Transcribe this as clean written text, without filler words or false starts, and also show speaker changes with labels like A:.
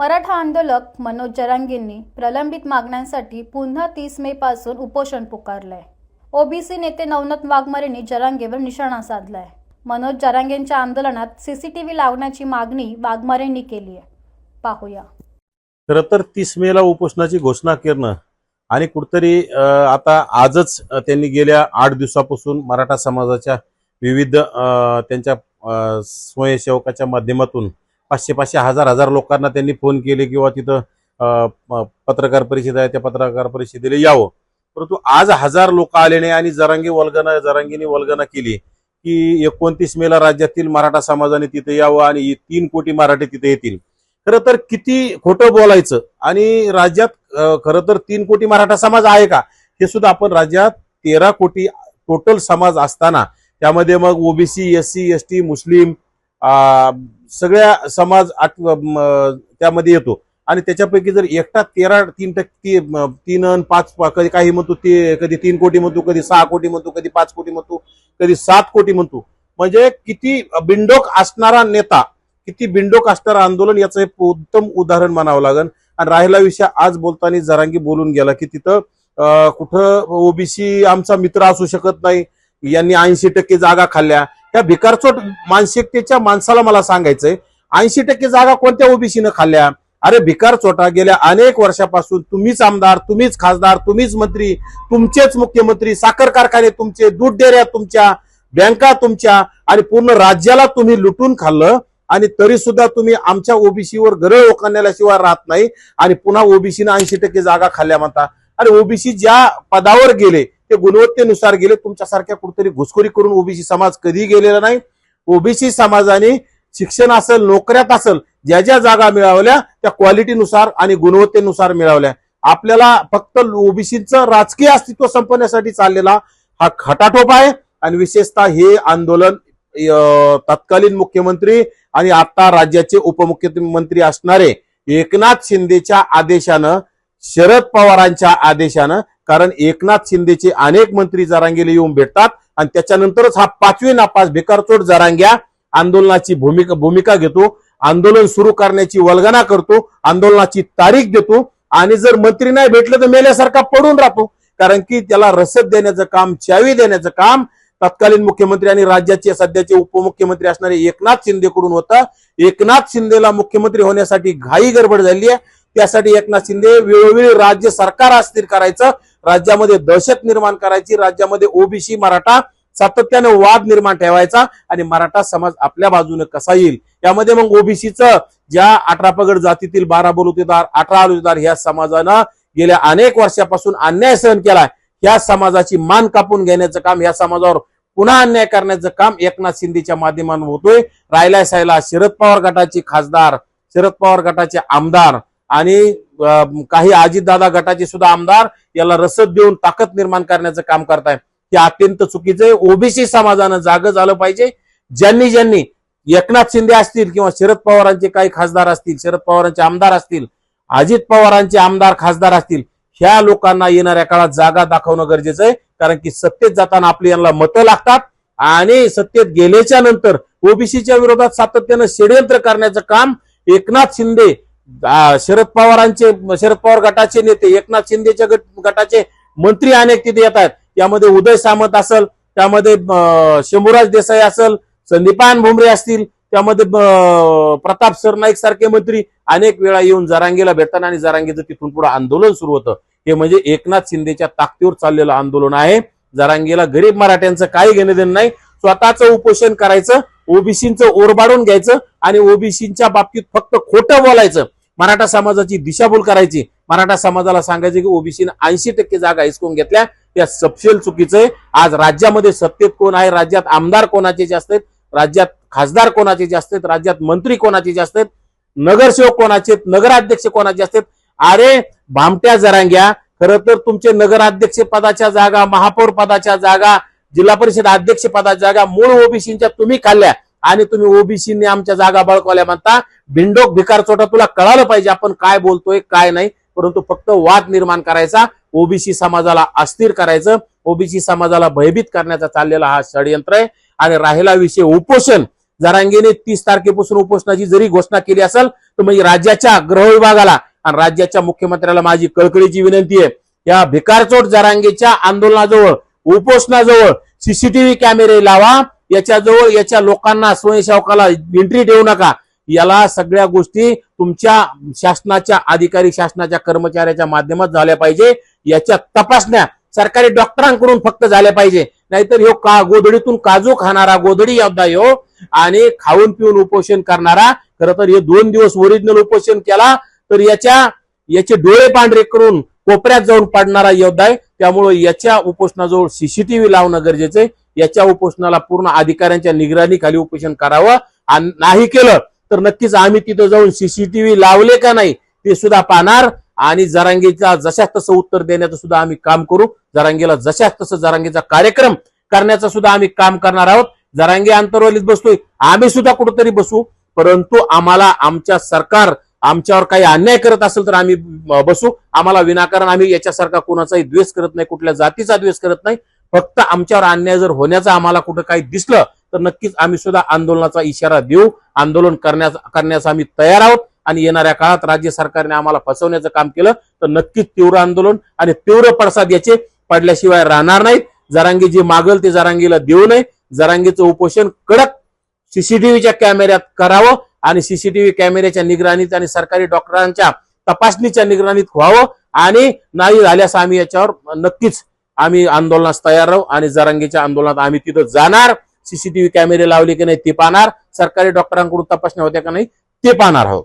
A: मराठा आंदोलक मनोज जरांगेंनी प्रलंबित मागण्यांसाठी पुन्हा 30 मे पासून उपोषण पुकारलंय। ओबीसी नेते नवनाथ वाघमारेंनी जरांगेवर निशाणा साधलाय। मनोज जरांगेंच्या आंदोलनात सीसीटीव्ही लावण्याची मागणी वाघमारेंनी केली आहे। पाहूया।
B: खरं तर 30 मेला उपोषणाची घोषणा करणं आणि कुठतरी आता आजच त्यांनी गेल्या 8 दिवसापासून मराठा समाजाच्या विविध त्यांच्या स्वयंसेवकाच्या माध्यमातून 500 हजार लोकांना त्यांनी फोन केले किंवा तिथं पत्रकार परिषद आहे त्या पत्रकार परिषदेला यावं, परंतु आज 1000 लोक आले नाही आणि जरांगीने वल्गना केली की 29 मेला राज्यातील मराठा समाजाने तिथे यावं आणि 3 कोटी मराठी तिथे येतील। खरं तर किती खोटं बोलायचं आणि राज्यात खरं तर 3 कोटी मराठा समाज आहे का हे सुद्धा आपण राज्यात 13 कोटी टोटल समाज असताना त्यामध्ये मग ओबीसी एससी एसटी मुस्लिम सगळ्या समाज त्यामध्ये येतो आणि त्याच्यापैकी जर एकटा 3 आणि 5 कधी काही म्हणतो ते कधी 3 कोटी म्हणतो, कधी 6 कोटी म्हणतो, कधी 5 कोटी म्हणतो, कधी 7 कोटी म्हणतो, म्हणजे किती बिंडोक असणारा नेता, किती बिंडोक असणारं आंदोलन याचं एक उत्तम उदाहरण म्हणावं लागेल। आणि राहिला विषय आज बोलताना जरांगी बोलून गेला की तिथं कुठं ओबीसी आमचा मित्र असू शकत नाही, यांनी 80% जागा खाल्ल्या। त्या भिकारचोट मानसिकतेच्या माणसाला मला सांगायचंय 80% जागा कोणत्या ओबीसीनं खाल्ल्या? अरे भिकारचोटा गेल्या अनेक वर्षापासून तुम्हीच आमदार, तुम्हीच खासदार, तुम्हीच मंत्री, तुमचेच मुख्यमंत्री, साखर कारखाने तुमचे, दूध डेऱ्या तुमच्या, बँका तुमच्या आणि पूर्ण राज्याला तुम्ही लुटून खाल्लं आणि तरी सुद्धा तुम्ही आमच्या ओबीसीवर गरळ ओकांण्याशिवाय राहत नाही आणि पुन्हा ओबीसीनं 80% जागा खाल्ल्या म्हणता। अरे ओबीसी ज्या पदावर गेले ते गुणवत्तेनुसार गेले, तुमच्यासारख्या कुठेतरी घुसखोरी करून ओबीसी समाज कधी गेलेला नाही। ओबीसी समाजाने शिक्षण असेल, नोकऱ्यात असेल, ज्या ज्या जागा मिळवल्या त्या क्वालिटीनुसार आणि गुणवत्तेनुसार मिळवल्या। आपल्याला फक्त ओबीसीचं राजकीय अस्तित्व संपवण्यासाठी चाललेला हा खटाटोप आहे आणि विशेषतः हे आंदोलन तत्कालीन मुख्यमंत्री आणि आता राज्याचे उपमुख्यमंत्री असणारे एकनाथ शिंदेच्या आदेशानं, शरद पवारांच्या आदेशानं, कारण एकनाथ शिंदेचे अनेक मंत्री जरांगेला येऊन भेटतात आणि त्याच्यानंतरच हा 5वी नापास भिकारचोट जरांग्या आंदोलनाची भूमिका घेतो, आंदोलन सुरू करण्याची वल्गना करतो, आंदोलनाची तारीख देतो आणि जर मंत्री नाही भेटले तर मेल्यासारखा पडून राहतो, कारण की त्याला रसद देण्याचं काम, चावी देण्याचं काम तत्कालीन मुख्यमंत्री आणि राज्याचे सध्याचे उपमुख्यमंत्री असणारे एकनाथ शिंदेकडून होतं। एकनाथ शिंदेला मुख्यमंत्री होण्यासाठी घाई गडबड झाली आहे, त्यासाठी एकनाथ शिंदे वेळोवेळी राज्य सरकार अस्थिर करायचं, राज्यामध्ये दहशत निर्माण करायची, राज्यामध्ये ओबीसी मराठा सातत्याने वाद निर्माण ठेवायचा आणि मराठा समाज आपल्या बाजूने कसा येईल यामध्ये मग ओबीसीचं ज्या 18 पगड जातीतील 12 बलुतेदार 18 आलुतेदार ह्या समाजानं गेल्या अनेक वर्षापासून अन्याय सहन केलाय, या समाजाची मान कापून घेण्याचं काम, या समाजावर पुन्हा अन्याय करण्याचं काम एकनाथ शिंदेच्या माध्यमातून होतोय। राहिला सायला शरद पवार गटाचे खासदार, शरद पवार गटाचे आमदार आणि काही अजितदादा गटाचे सुद्धा आमदार याला रसद देऊन ताकद निर्माण करण्याचं काम करताय, हे अत्यंत चुकीचं आहे। ओबीसी समाजानं जागं झालं पाहिजे। ज्यांनी एकनाथ शिंदे असतील किंवा शरद पवारांचे काही खासदार असतील, शरद पवारांचे आमदार असतील, अजित पवारांचे आमदार खासदार असतील, ह्या लोकांना येणाऱ्या काळात जागा दाखवणं गरजेचं आहे, कारण की सत्तेत जाताना आपली यांना मतं लागतात आणि सत्तेत गेल्याच्या नंतर ओबीसीच्या विरोधात सातत्यानं षडयंत्र करण्याचं काम एकनाथ शिंदे, शरद पवार गटाचे नेते, एकनाथ शिंदेच्या गटाचे मंत्री अनेक तिथे येत आहेत। यामध्ये उदय सामंत असेल, त्यामध्ये शंभूराज देसाई असेल, संदीपान भुमरे असतील, त्यामध्ये प्रताप सरनाईक सारखे मंत्री अनेक वेळा येऊन जरांगेला भेटतात आणि जरांगेचं तिथून पुढे आंदोलन सुरू होतं। हे म्हणजे एकनाथ शिंदेच्या ताकदीवर चाललेलं आंदोलन आहे। जरांगेला गरीब मराठ्यांचं काही घेणं देणं नाही, स्वतःचं उपोषण करायचं, ओबीसींचं ओरबाडून घ्यायचं आणि ओबीसींच्या बाबतीत फक्त खोटं बोलायचं, मराठा समाजाची दिशाभूल करायची, मराठा समाजाला सांगायचं की ओबीसीने 80% जागा हिसकून घेतल्या, त्या सपशेल चुकीचं आहे। आज राज्यामध्ये सत्तेत कोण आहे, राज्यात आमदार कोणाचे जास्त आहेत, राज्यात खासदार कोणाचे जास्त आहेत, राज्यात मंत्री कोणाचे जास्त आहेत, नगरसेवक कोणाचे, नगराध्यक्ष कोणाचे असतात? अरे भामट्या जरांग्या, खरं तर तुमचे नगराध्यक्ष पदाच्या जागा, महापौर पदाच्या जागा, जिल्हा परिषद अध्यक्ष पदाच्या जागा मूळ ओबीसींच्या तुम्ही खाल्ल्या आणि तुम्ही ओबीसीने आमच्या जागा बळकवल्या म्हणता। भिंडोक भिकारचोटा, तुला कळालं पाहिजे आपण काय बोलतोय काय नाही, परंतु फक्त वाद निर्माण करायचा, ओबीसी समाजाला अस्थिर करायचं, ओबीसी समाजाला भयभीत करण्याचा चाललेला हा षडयंत्र आहे। आणि राहिला विषय उपोषण, जरांगेने 30 तारखेपासून उपोषणाची जरी घोषणा केली असेल तर मग राज्याच्या गृह विभागाला आणि राज्याच्या मुख्यमंत्र्याला माझी कळकळीची विनंती आहे, या भिकारचोट जरांगेच्या आंदोलनाजवळ उपोषणाजवळ सीसीटीव्ही कॅमेरे लावा, याच्याजवळ याच्या लोकांना स्वयंसेवकाला एंट्री देऊ नका. याला सगळ्या गोष्टी तुमच्या शासनाच्या अधिकारी शासनाच्या कर्मचाऱ्याच्या माध्यमात झाल्या पाहिजे. याच्या तपासण्या सरकारी डॉक्टरांकडून फक्त झाल्या पाहिजे. नाहीतर ह्यो गोधडीतून काजू खाणारा गोधडी योद्धा ह्यो आणि खाऊन पिऊन उपोषण करणारा, खरं तर हे 2 दिवस ओरिजिनल उपोषण केला तर याचे डोळे पांढरे करून कोपऱ्यात जाऊन पडणारा योद्धा आहे. त्यामुळे याच्या उपोषणाजवळ सीसीटीव्ही लावणं गरजेचं आहे. याच्या उपोषणाला पूर्ण अधिकाऱ्यांच्या निगराणीखाली उपोषण करावं. आणि नाही केलं तर नक्कीच आम्ही तिथं जाऊन सीसीटीव्ही लावले का नाही ते सुद्धा पाहणार आणि जरांगेचा जशाच तसं उत्तर देण्याचं सुद्धा आम्ही काम करू. जरांगेला जशाच तसं जरांगेचा कार्यक्रम करण्याचं सुद्धा आम्ही काम करणार आहोत. जरांगे आंतरवालीत बसतोय, आम्ही सुद्धा कुठेतरी बसू, परंतु आम्हाला आमच्या सरकार आमच्यावर काही अन्याय करत असेल तर आम्ही बसू. आम्हाला विनाकारण आम्ही याच्यासारखा कोणाचाही द्वेष करत नाही, कुठल्या जातीचा द्वेष करत नाही. फक्त आमच्यावर अन्याय जर होण्याचा आम्हाला कुठं काही दिसलं तर नक्कीच आम्ही सुद्धा आंदोलनाचा इशारा देऊ. आंदोलन करण्यास आम्ही तयार आहोत. आणि येणाऱ्या काळात राज्य सरकारने आम्हाला फसवण्याचं काम केलं तर नक्कीच तीव्र आंदोलन आणि तीव्र पडसाद याचे पडल्याशिवाय राहणार नाहीत. जरांगे जे मागल ते जरांगेला देऊ नये. जरांगेचं उपोषण कडक सीसीटीव्हीच्या कॅमेऱ्यात करावं आणि सीसीटीव्ही कॅमेऱ्याच्या निगराणीत आणि सरकारी डॉक्टरांच्या तपासणीच्या निगराणीत व्हावं. आणि नाही झाल्यास आम्ही याच्यावर नक्कीच आम्ही आंदोलनास तयार राहू आणि जरांगेच्या आंदोलनात आम्ही तिथं जाणार. सीसीटीव्ही कॅमेरे लावले की नाही ते पाहणार, सरकारी डॉक्टरांकडून तपासण्या होत्या का नाही ते पाहणार आहोत.